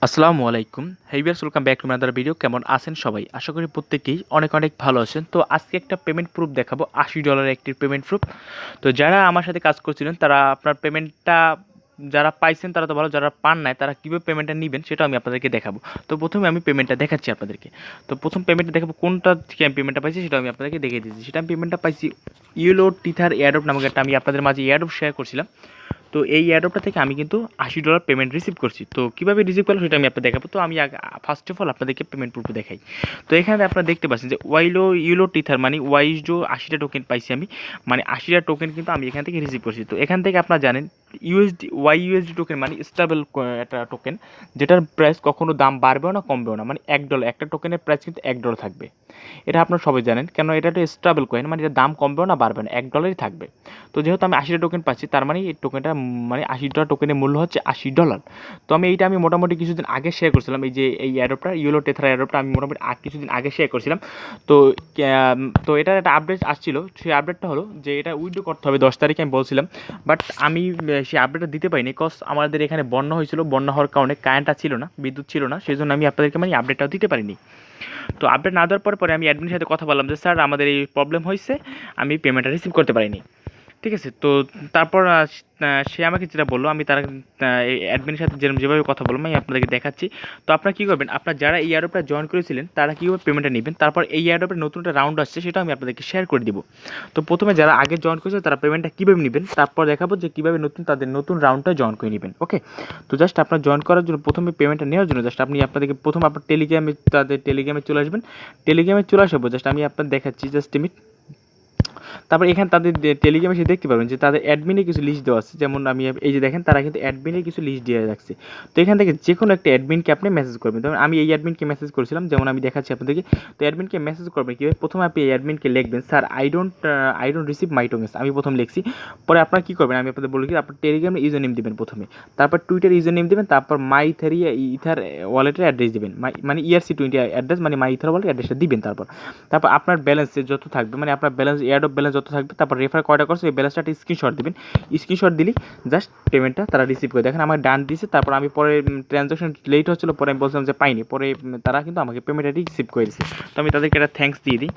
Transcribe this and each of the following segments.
আসসালামু আলাইকুম। হেই viewers, welcome back to my other video. কেমন আছেন সবাই? আশা করি প্রত্যেকেই অনেক অনেক ভালো আছেন। তো আজকে একটা পেমেন্ট প্রুফ দেখাবো, $80 একটি পেমেন্ট প্রুফ। তো যারা আমার সাথে কাজ করছিলেন তারা আপনার পেমেন্টটা যারা পাইছেন তারা তো ভালো, যারা পান নাই তারা কীভাবে পেমেন্টটা নিবেন সেটাও আমি আপনাদেরকে দেখাবো। তো প্রথমে আমি পেমেন্টটা দেখাচ্ছি আপনাদেরকে। তো প্রথম পেমেন্টটা দেখাবো কোনটা থেকে আমি পেমেন্টটা পাইছি সেটা আমি আপনাদেরকে দেখিয়ে দিচ্ছি। সেটা আমি পেমেন্টটা পাইছি ইয়েলো টিথার এয়ারড্রপ নামক একটা, আমি আপনাদের মাঝে এয়ারড্রপ শেয়ার করছিলাম। তো এই এয়ারড্রপটা থেকে আমি কিন্তু $80 পেমেন্ট রিসিভ করছি। তো কীভাবে রিসিভ করলাম সেটা আমি আপনাদের দেখাবো। তো আমি ফার্স্ট অফ অল আপনাদেরকে পেমেন্ট প্রুফ দেখাই। তো এখানে আপনারা দেখতে পাচ্ছেন যে ইউলো টিথার মানে ওয়াইজো 80টা টোকেন পাইছি আমি, মানে 80টা টোকেন কিন্তু আমি এখান থেকে রিসিভ করছি। তো এখান থেকে আপনারা জানেন ইউএসডি টোকেন মানে স্টেবল একটা টোকেন, যেটার প্রাইস কখনো দাম বাড়বেও না কমবেও না, মানে $1 একটা টোকেনের প্রাইস কিন্তু $1 থাকবে। এটা আপনারা সবাই জানেন, কেন এটা একটা স্টেবল কয়েন, মানে এটা দাম কমবেও না বাড়বে না, $1ই থাকবে। তো যেহেতু আমি 80টা টোকেন পাচ্ছি, তার মানে এই টোকেনটা মানে 80টা টোকেনের মূল্য হচ্ছে $80। তো আমি মোটামুটি কিছুদিন আগে শেয়ার করছিলাম, এই অ্যাডপটা ইয়েলো টেথা অ্যাডপটা আমি মোটামুটি কিছুদিন আগে শেয়ার করছিলাম। তো তো এটার একটা আপডেট আসছিল, সেই আপডেটটা হলো যে এটা উইথড্র করতে হবে 10 তারিখে আমি বলছিলাম, বাট আমি সেই আপডেটটা দিতে পারিনি, কজ আমাদের এখানে বন্যা হয়েছিল, বন্যা হওয়ার কারণে কারেন্টটা ছিল না, বিদ্যুৎ ছিল না, সেই জন্য আমি আপনাদেরকে মানে আপডেটটাও দিতে পারিনি। তো আপডেট না দেওয়ার পরে আমি অ্যাডমিনের সাথে কথা বললাম যে স্যার আমাদের এই প্রবলেম হয়েছে, আমি পেমেন্টটা রিসিভ করতে পারিনি। ঠিক আছে, তো তারপর সে আমাকে যেটা বললো, আমি তার এই অ্যাডমিনের সাথে যেভাবে কথা বললাম আমি আপনাদেরকে দেখাচ্ছি। তো আপনারা কী করবেন, আপনার যারা এই অ্যাডপটা জয়েন করেছিলেন তারা কীভাবে পেমেন্টটা নেবেন, তারপর এই অ্যাডপের নতুন একটা রাউন্ড আসছে সেটা আমি আপনাদেরকে শেয়ার করে দিব। তো প্রথমে যারা আগে জয়েন করেছে তারা পেমেন্টটা কীভাবে নেবেন, তারপর দেখাবো যে কীভাবে তাদের নতুন রাউন্ডটা জয়েন করে নেবেন। ওকে, তো জাস্ট আপনার জয়েন করার জন্য প্রথমে পেমেন্টটা নেওয়ার জন্য জাস্ট আপনাদেরকে প্রথম আপনার টেলিগ্রামে চলে আসবেন। টেলিগ্রামে চলে আসবো, জাস্ট আমি আপনাদের দেখাচ্ছি, জাস্ট মিনিট। তারপর এখানে তাদের টেলিগ্রামে এসে দেখতে পারবেন যে তাদের অ্যাডমিনে কিছু লিস্ট দেওয়া আছে, যেমন আমি এই যে দেখেন তারা কিন্তু অ্যাডমিনে কিছু লিস্ট দিয়ে রাখছে। তো এখান থেকে যে কোনো একটা অ্যাডমিনকে আপনি মেসেজ করবেন, যেমন আমি এই অ্যাডমিনকে মেসেজ করেছিলাম, যেমন আমি দেখাচ্ছি আপনাদেরকে। তো অ্যাডমিনকে মেসেজ করবেন কীভাবে, প্রথমে আপনি এই অ্যাডমিনকে লিখবেন sir I don't receive my tokens, আমি প্রথম লিখছি। পরে আপনারা কী করবেন আমি আপনাদের বলি কি, আপনার টেলিগ্রামে ইউজার নেম দেবেন প্রথমে, তারপর টুইটার ইউজার নেম দেবেন, তারপর মাই ইথার ওয়ালেটের অ্যাড্রেস দেবেন, মানে ERC20 অ্যাড্রেস, মানে মাই ইথার ওয়ালেটের অ্যাড্রেসটা দিবেন। তারপর আপনার ব্যালেন্সে যত থাকবে, মানে আপনার ব্যালেন্স এয়ারড্রপ ব্যালেন্স যত থাকবে, তারপর রেফার কয়টা করছে এই ব্যালেন্সটা একটা স্ক্রিনশট দিবেন। স্ক্রিনশট দিলেই জাস্ট পেমেন্টটা তারা রিসিভ করে। দেখেন আমার ডান দিয়েছে, তারপর আমি পরে ট্রানজাকশন লেট হচ্ছিলো, পরে আমি বলছিলাম যে পাইনি, পরে তারা কিন্তু আমাকে পেমেন্টটা রিসিভ করে দিয়েছে। তো আমি তাদেরকে একটা থ্যাঙ্কস দিয়ে দিই,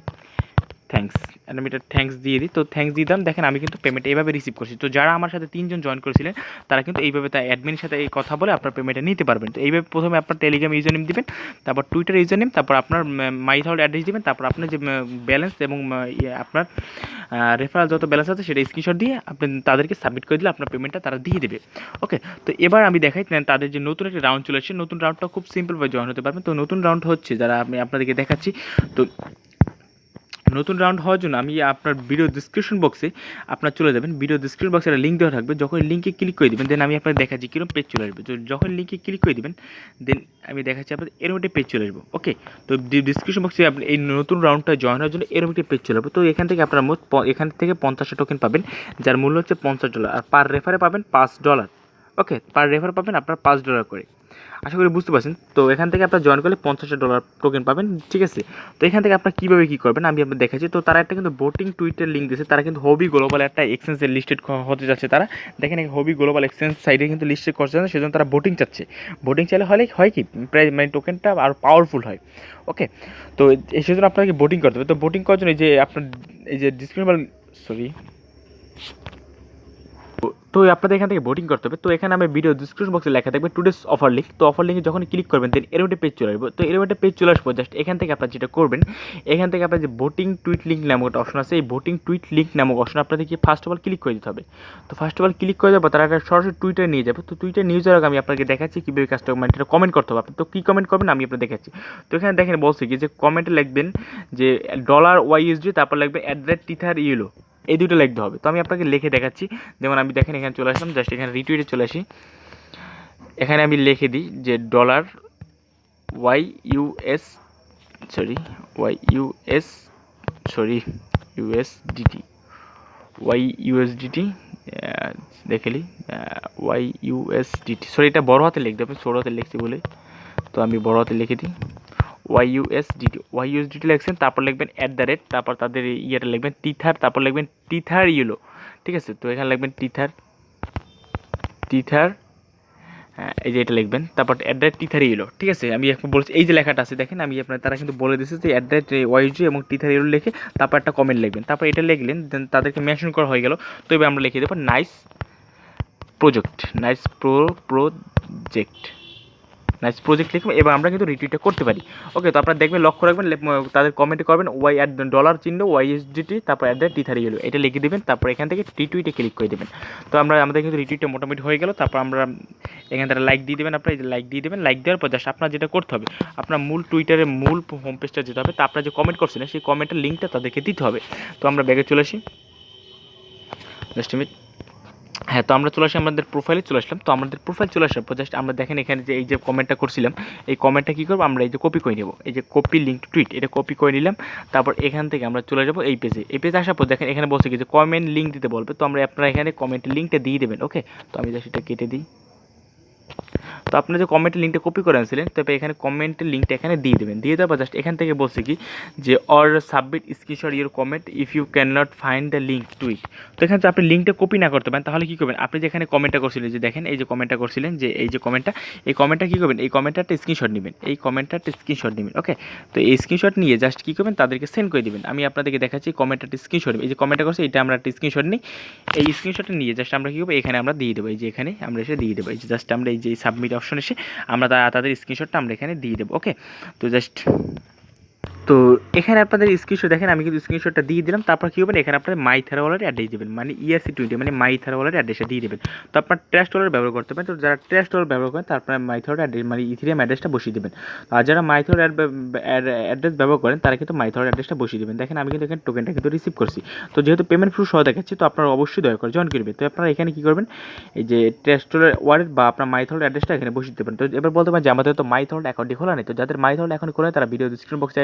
আমি এটা থ্যাঙ্কস দিয়ে দিই। তো থ্যাঙ্কস দিলাম, দেখেন আমি কিন্তু পেমেন্ট এইভাবে রিসিভ করছি। তো যারা আমার সাথে 3 জন জয়েন করেছিলেন তারা কিন্তু এইভাবে তার অ্যাডমিনের সাথে এই কথা বলে আপনার পেমেন্টটা নিতে পারবেন। তো এইভাবে প্রথমে আপনার টেলিগ্রাম ইউজার নেম দিবেন, তারপর টুইটার ইউজার নেম, তারপর আপনার মাইথাউল অ্যাড্রেস দিবেন, তারপর আপনার যে ব্যালেন্স এবং আপনার রেফারেল যত ব্যালেন্স আছে সেটা স্ক্রিনশট দিয়ে আপনি তাদেরকে সাবমিট করে দিলে আপনার পেমেন্টটা তারা দিয়ে দেবে। ওকে, তো এবার আমি দেখাই তাদের যে নতুন একটা রাউন্ড চলে আসছে, নতুন রাউন্ডটা খুব সিম্পলভাবে জয়েন হতে পারবেন। তো নতুন রাউন্ড হচ্ছে, যারা আমি আপনাদেরকে দেখাচ্ছি। তো নতুন রাউন্ড হওয়ার জন্য আমি আপনার ভিডিও ডিসক্রিপশন বক্সে আপনার চলে যাবেন, ভিডিও ডিসক্রিপশন বক্সে একটা লিঙ্ক দেওয়া থাকবে, যখন লিঙ্কে ক্লিক করে দেবেন দেন আমি আপনার দেখাচ্ছি কীরকম পেজ চলে আসবে। তো যখন লিঙ্কে ক্লিক করে দেবেন দেন আমি দেখাচ্ছি আপনার এরকম একটা পেজ চলে আসবো। ওকে, তো ডিসক্রিপশন বক্সে আপনি এই নতুন রাউন্ডটা জয়েন হওয়ার জন্য এরকম একটা পেজ চলে আসবে। তো এখান থেকে আপনার এখান থেকে 50টা টোকেন পাবেন, যার মূল্য হচ্ছে $50, আর পার রেফারে পাবেন $5। ওকে, পার রেফার পাবেন আপনার $5 করে। আশা করি বুঝতে পারছেন। তো এখান থেকে আপনার জয়েন করলে $50 টোকেন পাবেন। ঠিক আছে, তো এখান থেকে আপনার কীভাবে কী করবেন আমি আপনাদের দেখাচ্ছি। তো তারা একটা কিন্তু ভোটিং টুইটের লিঙ্ক দিয়েছে, তারা কিন্তু হবি গ্লোবাল একটা এক্সচেঞ্জে লিস্টেড হতে যাচ্ছে। তারা দেখেন হবি গ্লোবাল এক্সচেঞ্জ সাইডে কিন্তু লিস্টেড করছে না, সেজন্য তারা ভোটিং চাচ্ছে। ভোটিং চাইলে হয় কি প্রায় মানে টোকেনটা আরও পাওয়ারফুল হয়। ওকে, তো এই সেজন্য আপনাকে ভোটিং করতে হবে। তো ভোটিং করার জন্য এই যে ডিসক্রিপশন তো আপনাদের এখান থেকে ভোটিং করতে হবে। তো এখানে আমি ভিডিও ডিসক্রিপশন বক্সে লেখা থাকবে টুডেস অফার লিঙ্ক। তো অফার লিঙ্কে যখন ক্লিক করবেন দেন এরকম একটা পেজ চলে আসবে। তো এরকম একটা পেজ চলে আসবো, জাস্ট এখান থেকে আপনার যেটা করবেন, এখান থেকে আপনার যে ভোটিং টুইট লিঙ্ক নামক একটা অপশন আছে, এই ভোটিং টুইট লিঙ্ক নামক অপশন আপনাদেরকে ফার্স্ট অফ অল ক্লিক করে দিতে হবে। তো ফার্স্ট অফ অল ক্লিক করে দেবো, তারা একটা সরাসরি টুইটারে নিয়ে যাবে। তো টুইটার নিয়ে যাওয়ার আগে আমি আপনাকে দেখাচ্ছি কীভাবে কাজটা, মানে এটা কমেন্ট করতে হবে। তো কী কমেন্ট করবেন আমি আপনাদের দেখাচ্ছি। তো এখানে দেখেন বলছে কি যে কমেন্টে লিখবেন যে $YUSD, তারপর লিখবে @টিথার ইয়েলো, এই দুটো লিখতে হবে। তো আমি আপনাকে লিখে দেখাচ্ছি, যেমন আমি দেখেন এখানে চলে আসলাম, জাস্ট এখানে রিটুইটে চলে আসি, এখানে আমি লিখে দিই যে $YUS sorry YUS sorry USDT YUSDT দেখে নিই YUSDT, সরি এটা বড় হাতে লিখতে হবে, ছোটো হাতে লিখছি বলে, তো আমি বড় হাতে লিখে দিই YUSDT লিখছেন, তারপর লিখবেন @ তারপর তাদের ইয়েটা লিখবেন টিথার, তারপর লিখবেন টিথার ইয়েলো। ঠিক আছে, তো এখানে লিখবেন টিথার এই যে এটা লিখবেন, তারপর T3 এলো, ঠিক আছে। আমি এখন বলছি এই যে লেখাটা আছে দেখেন, আমি আপনার তারা কিন্তু বলে দিচ্ছে যে @YG এবং T3 এলো লিখে তারপর একটা কমেন্ট লিখবেন, তারপর এটা লিখলেন, দেন তাদেরকে মেনশন করা হয়ে গেল। তো এবার আমরা লিখে দেবো নাইস প্রজেক্ট লিখবো। এবার আমরা কিন্তু রিটুইটটা করতে পারি। ওকে, তো আপনারা দেখবেন, লক্ষ্য রাখবেন, তাদের কমেন্টে করবেন ডলার চিহ্ন YSDT তারপর T3 এলো, এটা লিখে দেবেন, তারপর এখান থেকে রিটুইটে ক্লিক করে দেবেন। তো আমাদের কিন্তু রিটুইটটা মোটামুটি হয়ে গেল। তারপর আমরা এখান থেকে লাইক দিয়ে দেবেন, আপনারা এই যে লাইক দিয়ে দেবেন। লাইক দেওয়ার পর জাস্ট আপনার যেটা করতে হবে, আপনার মূল টুইটারের মূল হোম পেজটা যেতে হবে, তা আপনারা যে কমেন্ট করছিলেন সেই কমেন্টের লিঙ্কটা তাদেরকে দিতে হবে। তো আমরা ব্যাগে চলে আসি, জাস্ট মিনিট। হ্যাঁ, তো আমরা চলে আসি, আমাদের প্রোফাইলে চলে আসলাম। তো আমাদের প্রোফাইল চলে আসার পর জাস্ট আমরা দেখেন এখানে যে এই যে কমেন্টটা করছিলাম, এই কমেন্টটা কী করবো, আমরা এই যে কপি করে নেব, এই যে কপি লিঙ্ক টুইট, এটা কপি করে নিলাম। তারপর এখান থেকে আমরা চলে যাবো এই পেজে। এই পেজে আসার পর দেখেন এখানে বলছে কি যে কমেন্ট লিঙ্ক দিতে বলবে, তো আপনারা এখানে কমেন্টের লিঙ্কটা দিয়ে দেবেন। ওকে, তো আমি জাস্ট এটা কেটে দিই। তো আপনারা যে কমেন্টের লিঙ্কটা কপি করে আনছিলেন, তবে এখানে কমেন্টের লিঙ্কটা এখানে দিয়ে দেবেন। দিয়ে দেওয়ার পর জাস্ট এখান থেকে বলছে কি যে or submit screenshot your comment if you can not find the link tweet. তো এখানে যদি আপনি লিঙ্কটা কপি না করতে পারেন তাহলে কী করবেন, আপনি যেখানে কমেন্টটা করছিলেন, যে দেখেন এই যে কমেন্টটা করছিলেন, যে এই যে কমেন্টটা কী করবেন, এই কমেন্টটা একটা স্ক্রিনশট নেবেন, ওকে। তো এই স্ক্রিনশট নিয়ে জাস্ট কী করবেন, তাদেরকে সেন্ড করে দেবেন। আমি আপনাদেরকে দেখাচ্ছি কমেন্টটা স্ক্রিনশট, এই যে কমেন্টটা করছে এটা আমরা একটা স্ক্রিনশট নিই। এই স্ক্রিনশটটা নিয়ে জাস্ট আমরা কী করবো, এখানে আমরা দিয়ে দেবো, এই যে এখানে আমরা এসে দিয়ে দেবো, এই যে জাস্ট আমরা এই যে সাবমিট অপশন এসে আমরা তাদের স্ক্রিনশটটা আমরা এখানে দিয়ে দেবো। ওকে, তো জাস্ট তো এখানে আপনাদের স্ক্রিনশট দেখেন, আমি কিন্তু স্ক্রিনশটটা দিয়ে দিলাম। তারপর কী করবেন, এখানে আপনার মাই থার ওয়ালেট অ্যাড্রেস দেবেন, মানে ERC20 মানে মাই থার ওয়ালেট অ্যাড্রেসটা দিয়ে দেবেন। তো আপনার ট্রাস্ট ওয়ালেট ব্যবহার করতে পারেন। তো যারা ট্রাস্ট ওয়ালেট ব্যবহার করেন তারপরে মাই থার অ্যাড্রেস মানে ইথেরিয়াম অ্যাড্রেসটা বসিয়ে দেবেন। আর যারা মাই থার অ্যাড্রেস ব্যবহার করেন তারা কিন্তু মাই থার অ্যাড্রেসটা বসিয়ে দেবেন। দেখেন আমি কিন্তু এখানে টোকেনটা কিন্তু রিসিভ করছি। তো যেহেতু পেমেন্ট প্রুফ সহ দেখাচ্ছি, তো আপনারা অবশ্যই দয়া করে জয়েন করবেন। তো আপনারা এখানে কী করবেন, এই যে ট্রাস্ট ওয়ালেট বা আপনার মাই থার অ্যাড্রেসটা এখানে বসিয়ে দেবেন। তো এবার বলতে পারেন যে আমাদের তো মাই থার অ্যাকাউন্টই খোলা নেই। তো যাদের মাই থার অ্যাকাউন্ট খোলা তারা ভিডিও ডিসক্রিপশন বক্সে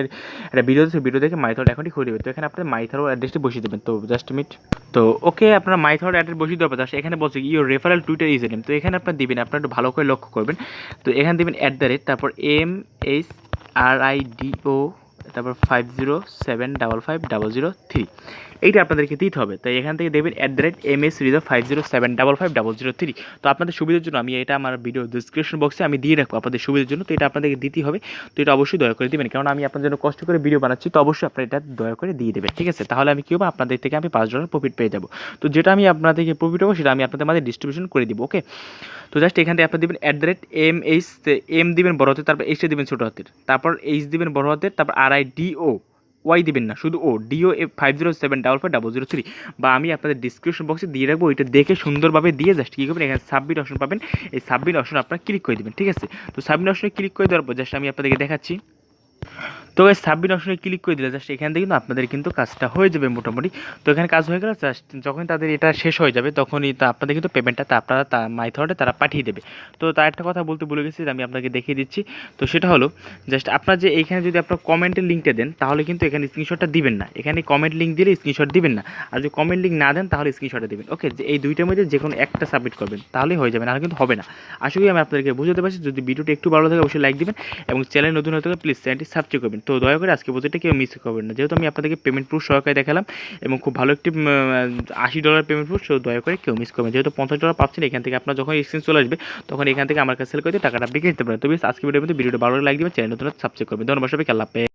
একটা ভিডিও দেখে মাই থার অ্যাকাউন্টই খুলে দেবেন। তো এখানে আপনার মাই থার অ্যাড্রেসটি বসিয়ে দেবেন। তো জাস্ট মিট, তো ওকে, আপনার মাই থার অ্যাড্রেস বসিয়ে দেওয়ার পর এখানে বলছে your referral Twitter user name. তো এখানে আপনার দিবেন, আপনার একটু ভালো করে লক্ষ্য করবেন। তো এখানে দিবেন তারপর MHRIDO তারপর 50755003, এইটা আপনাদেরকে দিতে হবে। তাই এখান থেকে দেবেন @MS Hridoy 50755003। তো আপনাদের সুবিধার জন্য আমি এটা আমার ভিডিও ডিসক্রিপশন বক্সে আমি দিয়ে রাখবো আপনাদের সুবিধার জন্য। তো এটা আপনাদেরকে দিতে হবে। তো এটা অবশ্যই দয়া করে দেবেন, কারণ আমি আপনার জন্য কষ্ট করে ভিডিও বানাচ্ছি। তো অবশ্যই আপনারা এটা দয়া করে দিয়ে দেবেন, ঠিক আছে। তাহলে আমি কী হবে, আপনাদের থেকে আমি $5 প্রফিট পেয়ে যাবো। তো যেটা আমি আপনাদেরকে প্রফিট পাবো সেটা আমি আপনাদের মাঝে ডিস্ট্রিবিউশন করে দিব। ওকে, তো জাস্ট এখান থেকে আপনি দেবেন @M দিবেন বড় হাতের, তারপর H দিবেন ছোটো হাতের, তারপর H দিবেন বড় হাতের, তারপর RIDO ওয়াই দিবেন না, শুধু DO 50755003। বা আমি আপনাদের ডিসক্রিপশন বক্সে দিয়ে রাখবো, ওইটা দেখে সুন্দরভাবে দিয়ে জাস্ট কী করবেন, এখানে সাবমিট অপশন পাবেন, এই সাবমিট অপশন আপনারা ক্লিক করে দেবেন, ঠিক আছে। তো সাবমিট অপশনে ক্লিক করে দেওয়ার পর জাস্ট আমি আপনাদেরকে দেখাচ্ছি। তো এই সাবমিট অপশনে ক্লিক করে দিলে জাস্ট এখান থেকে কিন্তু আপনাদের কিন্তু কাজটা হয়ে যাবে মোটামুটি। তো এখানে কাজ হয়ে গেলে জাস্ট যখন তাদের এটা শেষ হয়ে যাবে তখনই তা আপনাদের কিন্তু পেমেন্টটা আপনারা মাই থার্ডে তারা পাঠিয়ে দেবে। তো তার একটা কথা বলতে ভুলে গেছি, আমি আপনাকে দেখিয়ে দিচ্ছি। তো সেটা হলো জাস্ট আপনার যে এইখানে যদি আপনার কমেন্টের লিঙ্কটা দেন তাহলে কিন্তু এখানে স্ক্রিনশটটা দিবেন না, এখানে কমেন্ট লিঙ্ক দিলে স্ক্রিনশট দিবেন না। আর যদি কমেন্ট লিঙ্ক না দেন তাহলে স্ক্রিনশটটা দেবেন। ওকে, যে এই দুইটার মধ্যে যে কোনো একটা সাবমিট করবেন তাহলেই হয়ে যাবে, না কিন্তু হবে না। আশা করি আমি আপনাদেরকে বুঝতে পারছি। যদি ভিডিওটা একটু ভালো থাকে অবশ্যই লাইক দিবেন এবং চ্যানেল নতুন হতে হলে প্লিজ চ্যানেলটি সাবস্ক্রাইব করবেন। তো দয়া করে আজকে প্রজেক্টটা কেউ মিস করবেন না, যেহেতু আমি আপনাদেরকে পেমেন্ট প্রুফ সহকারে দেখালাম এবং খুব ভালো একটি $80 পেমেন্ট প্রুফ, সো দয়া করে কেউ মিস করবেন। যেহেতু $50 পাচ্ছেন, এখান থেকে আপনার যখন এক্সচেঞ্জ চলে আসবে তখন এখান থেকে আমার কাছে সেল করে দিয়ে টাকাটা বিক্রি দিতে পারেন। তো বেশ আজকে ভিডিওর মধ্যে ভিডিওটা ভালো লাইক দিবেন, চ্যানেল নতুন সাবস্ক্রাইব করবেন। ধন্যবাদ সবাইকে, আল্লাহ হাফেজ।